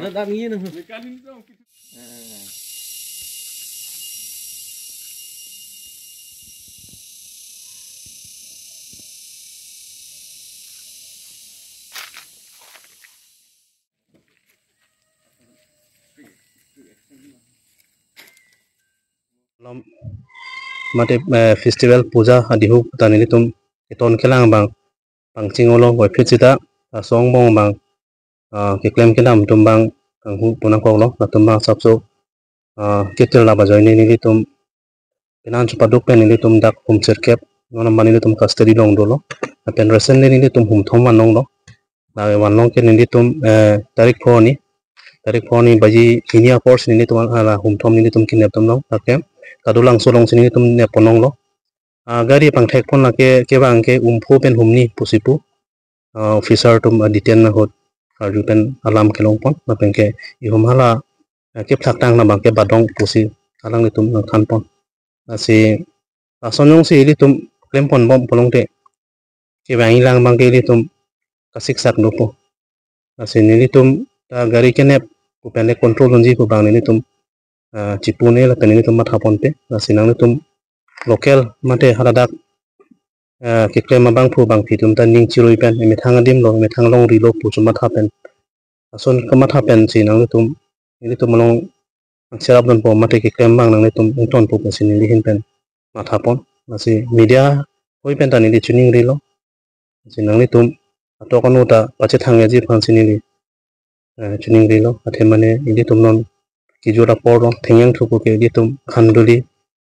ada dak ngi nang mate festival puja adihu tanili tum iton kelang bang pangcingolo goi phechita song bong bang ke klem kelam tum bang kanghu punang kolo tum bang sapso ketel la bajoy ni tum penan chupaduk pen ni tum dak hum sirkep ngona mani tum custody long dolo pen resen ni tum hum thom manong lo na wanong ke ni tum tarik phoni baji hinia course ni tum ala hum thom ni tum kinep tum long takem kadulang solong sini tum ne ponong lo agari pangthek pon lake ke bang ke umpu pen humni pusipu officer tum detain na hot arju pen alam kelong pon na pen ke ihum hala ke phak tang na bang ke badong pusi alang ni tum khan pon asi asonyong si ili tum klem pon bom polong te ke bang ilang bang ke ili tum kasik sak nopo asi ni tum agari kenep pen le control lonji ko bang ni tum cipune la pen ni tum matha pon te asi nang ni tum local mate haladak ke klem bang phu bang phi tum ta ning chiroi pen me thang adim lo me thang long ri lo pu chuma tha pen ason kama tha pen si nang tum ni tum long serap don po mate ke klem bang nang tum ton pu sin ni hin pen matha pon asi media hoi pen ta ni chuning ri lo si nang tum ato kono ta pache thang ji phan sin ni chuning ri lo athe mane ni tum non ki jora por lo thengyang thu ko ke ni tum khanduli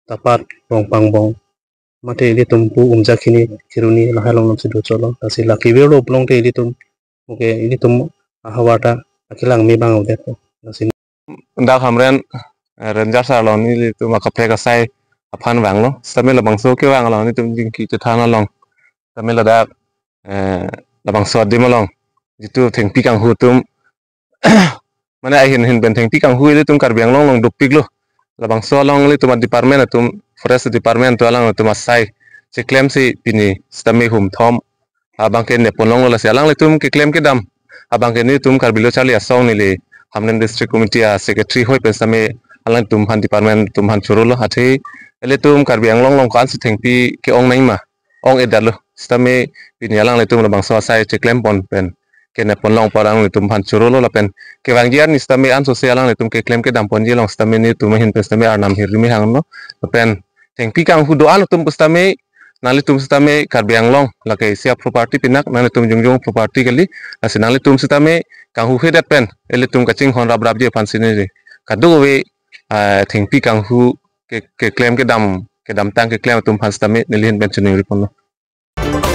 tapat rong pang bong mate ini tumpu umja kini kiruni lahalong lam sidu cholo asi laki belo plong te ini tum oke ini tum ahawata akilang mi bang udet asi dak hamren ranger salon ni tum akapre ka sai aphan wang lo samela bangso ke wang lo ni tum jingki te thana long samela dak la bangso dimolong jitu thengpi kang hu tum mana hin ben thengpi kang hu ile tum karbiang long dupik lo la bangso long li tum department tum forest department to alang tum asai se claim si pini stame hum thom abang ke ne ponong la se alang le tum ke claim ke dam abang ke ni tum karbilo chali asong ni le hamnen district committee a secretary hoi pe same alang tum han department tum han churulo athi ele tum karbiang long kan si thengpi ke ong nai ma ong edalo stame pini alang le tum la bangso asai se claim pon pen ke ne ponong parang le tum han churulo la pen ke wangjian ni stame an so se alang le tum ke claim ke dam pon ji long stame ni tum hin pe stame arnam hirmi hang no pen thengpi kang hu do an tum stame nali tum stame karbiang long la ke sia property pinak nali tum jungjung property kali asinali tum stame kang hu hedat pen ele tum kaching hon rab je pan sini kadu we thengpi kang hu ke claim ke dam tang ke claim tum pan stame nili hin ben chuning ripon no